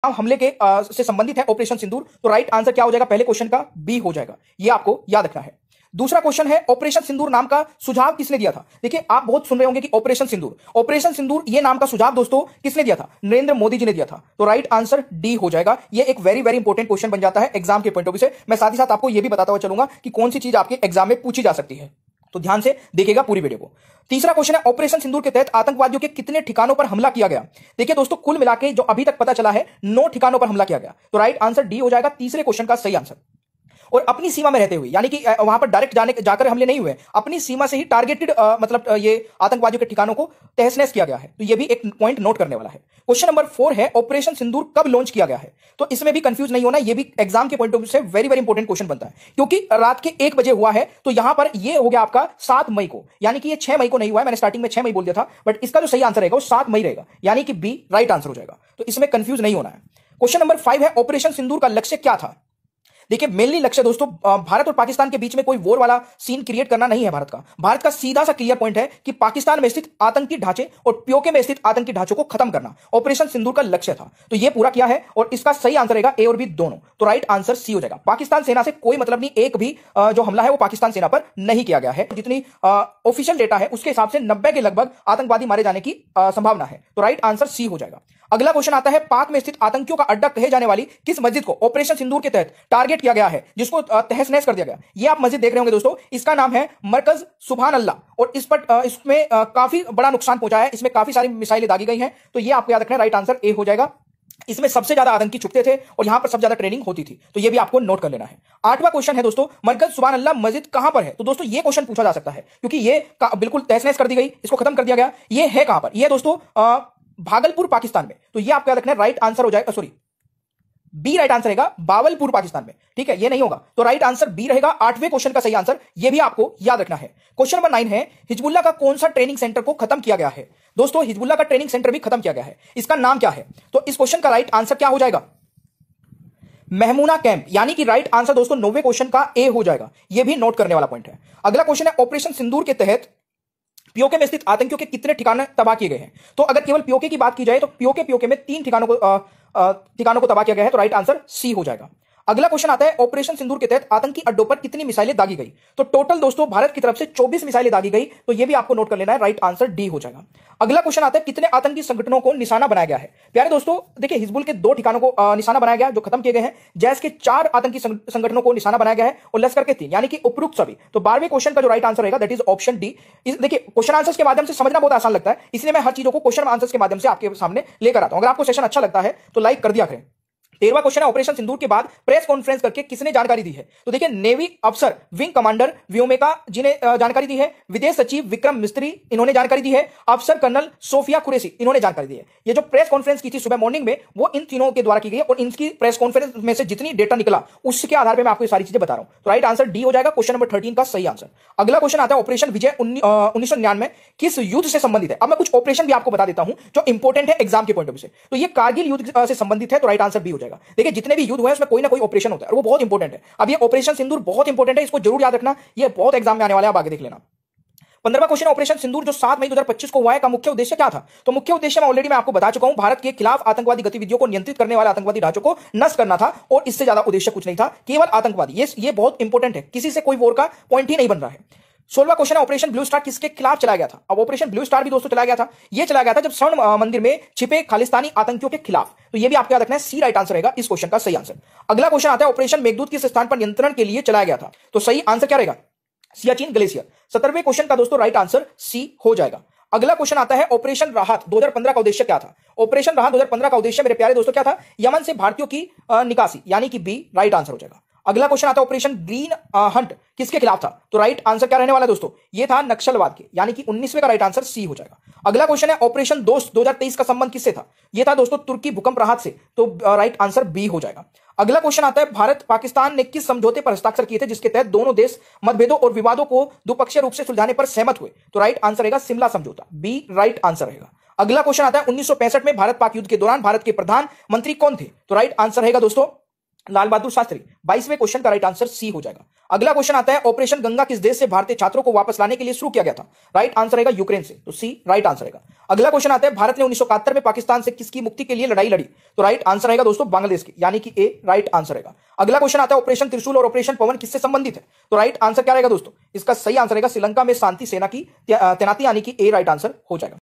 हमले के से संबंधित है ऑपरेशन सिंदूर, तो राइट आंसर क्या हो जाएगा पहले क्वेश्चन का? बी हो जाएगा। ये आपको याद रखना है। दूसरा क्वेश्चन है ऑपरेशन सिंदूर नाम का सुझाव किसने दिया था? देखिए आप बहुत सुन रहे होंगे कि ऑपरेशन सिंदूर ये नाम का सुझाव दोस्तों किसने दिया था? नरेंद्र मोदी जी ने दिया था। तो राइट आंसर डी हो जाएगा। ये एक वेरी वेरी इंपॉर्टेंट क्वेश्चन बन जाता है एग्जाम के पॉइंट ऑफ व्यू से। मैं साथ ही साथ आपको ये भी बताता हुआ चलूंगा कि कौन सी चीज आपके एग्जाम में पूछी जा सकती है, तो ध्यान से देखिएगा पूरी वीडियो को। तीसरा क्वेश्चन है ऑपरेशन सिंदूर के तहत आतंकवादियों के कितने ठिकानों पर हमला किया गया? देखिए दोस्तों कुल मिला के जो अभी तक पता चला है 9 ठिकानों पर हमला किया गया। तो राइट आंसर डी हो जाएगा तीसरे क्वेश्चन का सही आंसर। और अपनी सीमा में रहते हुए, यानी कि वहां पर डायरेक्ट जाकर हमले नहीं हुए, अपनी सीमा से ही टारगेटेड मतलब ये आतंकवादियों के ठिकानों को तहस नहस किया गया है। तो ये भी एक पॉइंट नोट करने वाला है। क्वेश्चन नंबर 4 है ऑपरेशन सिंदूर कब लॉन्च किया गया है? तो इसमें भी कंफ्यूज नहीं होना, ये भी एग्जाम के पॉइंट ऑफ व्यू से वेरी वेरी इंपॉर्टेंट क्वेश्चन बनता है, क्योंकि रात के 1 बजे हुआ है। तो यहां पर ये हो गया आपका 7 मई को, यानी कि ये 6 मई को नहीं हुआ है। मैंने स्टार्टिंग में 6 मई बोल दिया था, बट इसका जो सही आंसर रहेगा वो 7 मई रहेगा, यानी कि बी राइट आंसर हो जाएगा। तो इसमें कंफ्यूज नहीं होना है। क्वेश्चन नंबर 5 है ऑपरेशन सिंदूर का लक्ष्य क्या था? देखिए मेनली लक्ष्य दोस्तों भारत और पाकिस्तान के बीच में कोई वॉर वाला सीन क्रिएट करना नहीं है। भारत का सीधा सा क्लियर पॉइंट है कि पाकिस्तान में स्थित आतंकी ढांचे और पीओके में स्थित आतंकी ढांचों को खत्म करना ऑपरेशन सिंदूर का लक्ष्य था। तो यह पूरा किया है और इसका सही आंसर रहेगा ए और बी दोनों। तो राइट आंसर सी हो जाएगा। पाकिस्तान सेना से कोई मतलब नहीं, एक भी जो हमला है वो पाकिस्तान सेना पर नहीं किया गया है। जितनी ऑफिशियल डेटा है उसके हिसाब से 90 के लगभग आतंकवादी मारे जाने की संभावना है। तो राइट आंसर सी हो जाएगा। अगला क्वेश्चन आता है पाक में स्थित आतंकियों का अड्डा कहे जाने वाली किस मस्जिद को ऑपरेशन सिंदूर के तहत टारगेट किया गया है, जिसको तहस नहस कर दिया गया? ये आप मस्जिद देख रहे होंगे दोस्तों, इसका नाम है मरकज सुभान अल्लाह। और इस पर इसमें काफी बड़ा नुकसान पहुंचा है, इसमें काफी सारी मिसाइलें दागी गई हैं। तो ये आपको याद रखना है, राइट आंसर ए हो जाएगा। इसमें सबसे ज्यादा आतंकी छुपते थे और यहां पर सबसे ज्यादा ट्रेनिंग होती थी। तो ये भी आपको नोट कर लेना है। 8वां क्वेश्चन है दोस्तों मरकज सुभान अल्लाह मस्जिद कहां पर है? तो दोस्तों ये क्वेश्चन पूछा जा सकता है, क्योंकि ये बिल्कुल तहस नहस कर दी गई, इसको खत्म कर दिया गया। ये है कहां पर? ये दोस्तों भागलपुर पाकिस्तान में। तो ये आपको याद रखना है, राइट आंसर हो जाएगा, सॉरी बी राइट आंसर रहेगा, बावलपुर पाकिस्तान में। ठीक है, ये नहीं होगा, तो राइट आंसर बी रहेगा 8वें क्वेश्चन का सही आंसर। ये भी आपको याद रखना है। क्वेश्चन नंबर 9 है हिजबुल्लाह का कौन सा ट्रेनिंग सेंटर को खत्म किया गया है? दोस्तों हिजबुल्लाह का ट्रेनिंग सेंटर भी खत्म किया गया है, इसका नाम क्या है? तो इस क्वेश्चन का राइट आंसर क्या हो जाएगा? महमूना कैंप, यानी कि राइट आंसर दोस्तों 9वें क्वेश्चन का ए हो जाएगा। यह भी नोट करने वाला पॉइंट है। अगला क्वेश्चन है ऑपरेशन सिंदूर के तहत पीओके में स्थित आतंकियों के कितने ठिकाने तबाह किए गए हैं? तो अगर केवल पीओके की बात की जाए तो पीओके में 3 ठिकानों को तबाह किया गया है। तो राइट आंसर सी हो जाएगा। अगला क्वेश्चन आता है ऑपरेशन सिंदूर के तहत आतंकी अड्डों पर कितनी मिसाइलें दागी गई? तो टोटल दोस्तों भारत की तरफ से 24 मिसाइलें दागी गई। तो यह भी आपको नोट कर लेना है, राइट आंसर डी हो जाएगा। अगला क्वेश्चन आता है कितने आतंकी संगठनों को निशाना बनाया गया है? प्यारे दोस्तों देखिए हिजबुल के 2 ठिकानों को निशाना बनाया गया जो खत्म किए गए हैं। जैश के 4 आतंकी संगठनों को निशाना बनाया गया है और लश्कर के 3, यानी कि उपरोक्त सभी। तो 12वें क्वेश्चन का जो राइट आंसर रहेगा दैट इज ऑप्शन डी। देखिए क्वेश्चन आंसर्स के माध्यम से समझना बहुत आसान लगता है, इसलिए मैं हर चीजों को क्वेश्चन आंसर्स के माध्यम से आपके सामने लेकर आता हूं। अगर आपको सेशन अच्छा लगता है तो लाइक कर दिया करें। 13वां क्वेश्चन है ऑपरेशन सिंदूर के बाद प्रेस कॉन्फ्रेंस करके किसने जानकारी दी है? तो देखिए नेवी अफसर विंग कमांडर व्योमिका जी ने जानकारी दी है। विदेश सचिव विक्रम मिस्त्री इन्होंने जानकारी दी है। अफसर कर्नल सोफिया कुरैशी इन्होंने जानकारी दी है। ये जो प्रेस कॉन्फ्रेंस की थी सुबह मॉर्निंग में वो इन तीनों के द्वारा की गई और इनकी प्रेस कॉन्फ्रेंस में से जितनी डेटा निकला उसके आधार पर मैं आपको ये सारी चीजें बता रहा हूं। तो राइट आंसर डी हो जाएगा, क्वेश्चन नंबर 13 का सही आंसर। अगला क्वेश्चन आता है ऑपरेशन विजय 1999 किस युद्ध से संबंधित है? अब मैं कुछ ऑपरेशन भी आपको बता देता हूं जो इंपॉर्टेंट है एग्जाम के पॉइंट ऑफ व्यू से। तो ये कारगिल युद्ध से संबंधित है, तो राइट आंसर बी हो जाएगा। देखिए जितने भी युद्ध हुए उसमें कोई ना कोई ऑपरेशन होता है और वो बहुत इंपॉर्टेंट है। अब ये ऑपरेशन सिंदूर बहुत इंपॉर्टेंट है, इसको जरूर याद रखना, ये बहुत एग्जाम में आने वाला है, आप आगे देख लेना। 15वां क्वेश्चन ऑपरेशन सिंदूर जो 7 मई 2025 को हुआ है का मुख्य उद्देश्य क्या था? तो मुख्य उद्देश्य मैं ऑलरेडी मैं आपको बता चुका हूं, भारत के खिलाफ आतंकवादी गतिविधियों को नियंत्रित करने वाले आतंकवादी ढांचों को नष्ट करना था और इससे ज्यादा उद्देश्य कुछ नहीं था, केवल आतंकवादी। ये बहुत इंपॉर्टेंट है, किसी से कोई वॉर का पॉइंट ही नहीं बन रहा है। 16वां क्वेश्चन है ऑपरेशन ब्लू स्टार किसके खिलाफ चलाया गया था? अब ऑपरेशन ब्लू स्टार भी दोस्तों चलाया गया था, ये चलाया गया था जब स्वर्ण मंदिर में छिपे खालिस्तानी आतंकियों के खिलाफ। तो ये भी आपको याद रखना है, सी राइट आंसर रहेगा इस क्वेश्चन का सही आंसर। अगला क्वेश्चन आता है ऑपरेशन मेघदूत किस स्थान पर नियंत्रण के लिए चलाया गया था? तो सही आंसर क्या रहेगा? सियाचिन ग्लेशियर। 17वें क्वेश्चन का दोस्तों राइट आंसर सी हो जाएगा। अगला क्वेश्चन आता है ऑपरेशन राहत 2015 का उद्देश्य क्या था? ऑपरेशन राहत 2015 का उद्देश्य मेरे प्यारे दोस्तों क्या था? यमन से भारतीयों की निकासी, यानी कि बी राइट आंसर हो जाएगा। अगला क्वेश्चन आता है ऑपरेशन ग्रीन हंट किसके खिलाफ था? तो राइट आंसर क्या रहने वाला है दोस्तों? ये था नक्सलवाद के, यानी कि 19वें का राइट आंसर सी हो जाएगा। अगला क्वेश्चन है ऑपरेशन दोस्त 2023 का संबंध किससे था? ये था दोस्तों तुर्की भूकंप राहत से, तो राइट आंसर बी हो जाएगा। अगला क्वेश्चन आता है भारत पाकिस्तान ने किस समझौते पर हस्ताक्षर किए थे जिसके तहत दोनों देश मतभेदों और विवादों को द्विपक्षीय रूप से सुलझाने पर सहमत हुए? तो राइट आंसर रहेगा शिमला समझौता, बी राइट आंसर रहेगा। अगला क्वेश्चन आता है 1965 में भारत पाक युद्ध के दौरान भारत के प्रधानमंत्री कौन थे? तो राइट आंसर रहेगा दोस्तों लाल बहादुर शास्त्री। 22वें क्वेश्चन का राइट आंसर सी हो जाएगा। अगला क्वेश्चन आता है, ऑपरेशन गंगा किस देश से भारतीय छात्रों को वापस लाने के लिए शुरू किया गया था? राइट आंसर रहेगा यूक्रेन से, तो सी राइट आंसर रहेगा। अगला क्वेश्चन आता है, भारत ने 1971 में पाकिस्तान से किसकी मुक्ति के लिए लड़ाई लड़ी? तो राइट आंसर रहेगा दोस्तों बांग्लादेश की, यानी कि ए राइट आंसर रहेगा। अगला क्वेश्चन आता है, ऑपरेशन त्रिशूल और ऑपरेशन पवन किससे संबंधित है? तो राइट आंसर क्या रहेगा दोस्तों? इसका सही आंसर रहेगा श्रीलंका में शांति सेना की तैनाती, यानी कि ए राइट आंसर हो जाएगा।